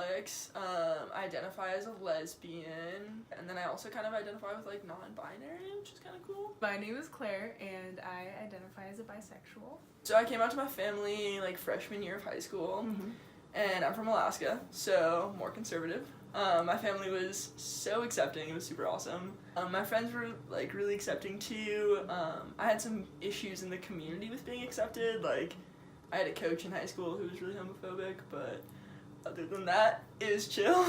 Alex. I identify as a lesbian, and then I also kind of identify with like non-binary, which is kind of cool. My name is Claire, and I identify as a bisexual. So I came out to my family like freshman year of high school, and I'm from Alaska, so more conservative. My family was so accepting, it was super awesome. My friends were like really accepting too. I had some issues in the community with being accepted, like I had a coach in high school who was really homophobic, but other than that, it was chill.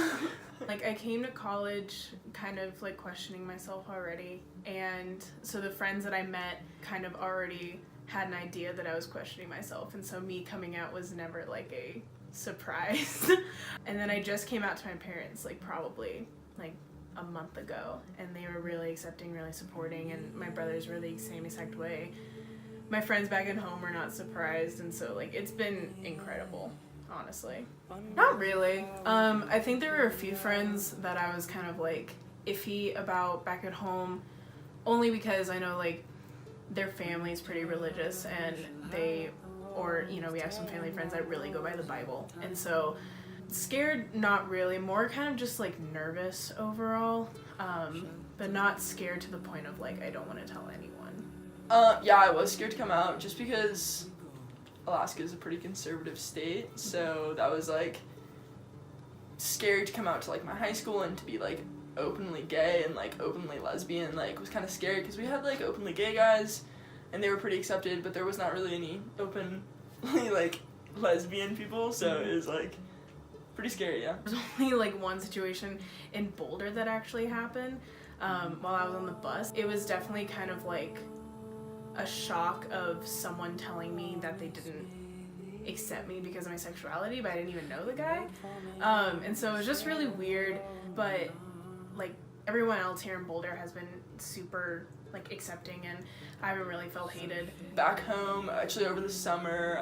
Like, I came to college kind of like questioning myself already, and so the friends that I met kind of already had an idea that I was questioning myself, and so me coming out was never like a surprise. And then I just came out to my parents like probably like a month ago, and they were really accepting, really supporting, and my brothers were the same exact way. My friends back at home were not surprised, and so like it's been incredible, honestly. Not really. I think there were a few friends that I was kind of like iffy about back at home, only because I know like their family's pretty religious, and we have some family friends that really go by the Bible, and so scared, not really, more kind of just like nervous overall, but not scared to the point of like I don't want to tell anyone. Yeah, I was scared to come out just because Alaska is a pretty conservative state, so that was like scary to come out to like my high school and to be like openly gay and like openly lesbian. Like, was kind of scary because we had like openly gay guys and they were pretty accepted, but there was not really any openly like lesbian people, so it was like pretty scary. Yeah, there's only like one situation in Boulder that actually happened while I was on the bus. It was definitely kind of like a shock of someone telling me that they didn't accept me because of my sexuality, but I didn't even know the guy, and so it was just really weird. But like everyone else here in Boulder has been super like accepting, and I haven't really felt hated. Back home, actually over the summer,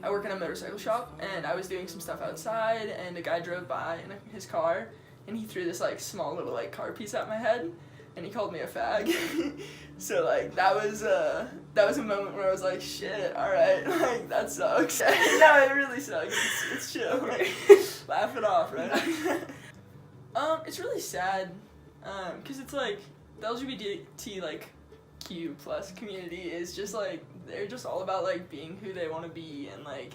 I work in a motorcycle shop, and I was doing some stuff outside, and a guy drove by in his car, and he threw this like small little like car piece at my head, and he called me a fag. So like that was a moment where I was like, shit, alright, like that sucks. No, it really sucks. It's chill. Like, laugh it off, right? It's really sad, cause it's like the LGBT like Q plus community is just like, they're just all about like being who they want to be and like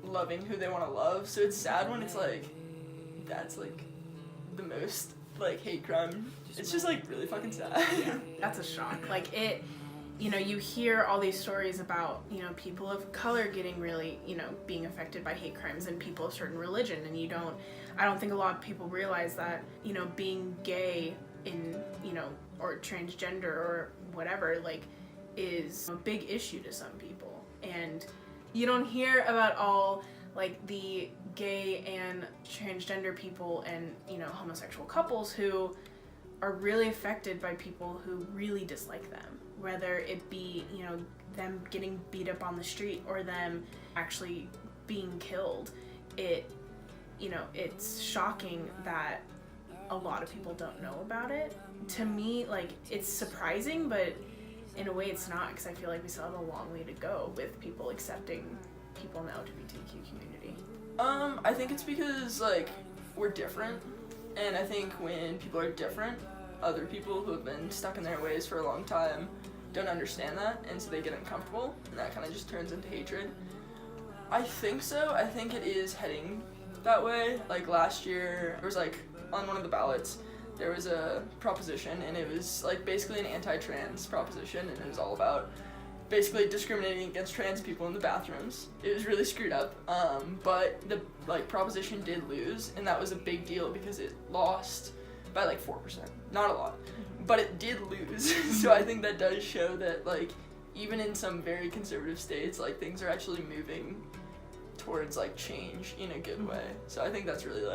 loving who they want to love. So it's sad when it's like that's like the most like hate crime. It's just like really fucking sad. Yeah, that's a shock. Like it, you hear all these stories about, people of color getting really, being affected by hate crimes, and people of certain religion, and I don't think a lot of people realize that, being gay in, or transgender or whatever, like, is a big issue to some people. And you don't hear about all like the gay and transgender people and, homosexual couples who are really affected by people who really dislike them, whether it be, them getting beat up on the street or them actually being killed. It's shocking that a lot of people don't know about it. To me, like, it's surprising, but in a way it's not, because I feel like we still have a long way to go with people accepting people in the LGBTQ community. I think it's because, like, we're different, and I think when people are different, other people who have been stuck in their ways for a long time don't understand that, and so they get uncomfortable, and that kind of just turns into hatred. I think so. I think it is heading that way. Like, last year, there was, like, on one of the ballots, there was a proposition, and it was, like, basically an anti-trans proposition, and it was all about basically discriminating against trans people in the bathrooms. It was really screwed up, but the proposition did lose, and that was a big deal because it lost by like 4%. Not a lot, but it did lose. So I think that does show that like even in some very conservative states, like things are actually moving towards like change in a good way. So I think that's really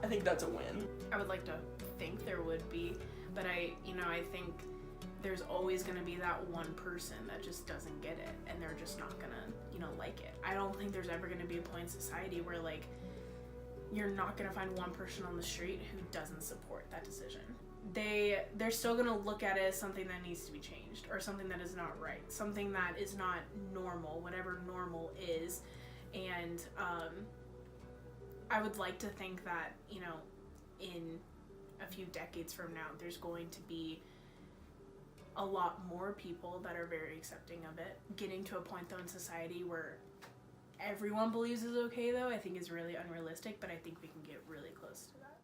I think that's a win. I would like to think there would be, but I think there's always going to be that one person that just doesn't get it, and they're just not going to, like it. I don't think there's ever going to be a point in society where, like, you're not going to find one person on the street who doesn't support that decision. They're still going to look at it as something that needs to be changed, or something that is not right, something that is not normal, whatever normal is, and I would like to think that, you know, in a few decades from now, there's going to be a lot more people that are very accepting of it. Getting to a point, though, in society where everyone believes is okay, though, I think is really unrealistic, but I think we can get really close to that.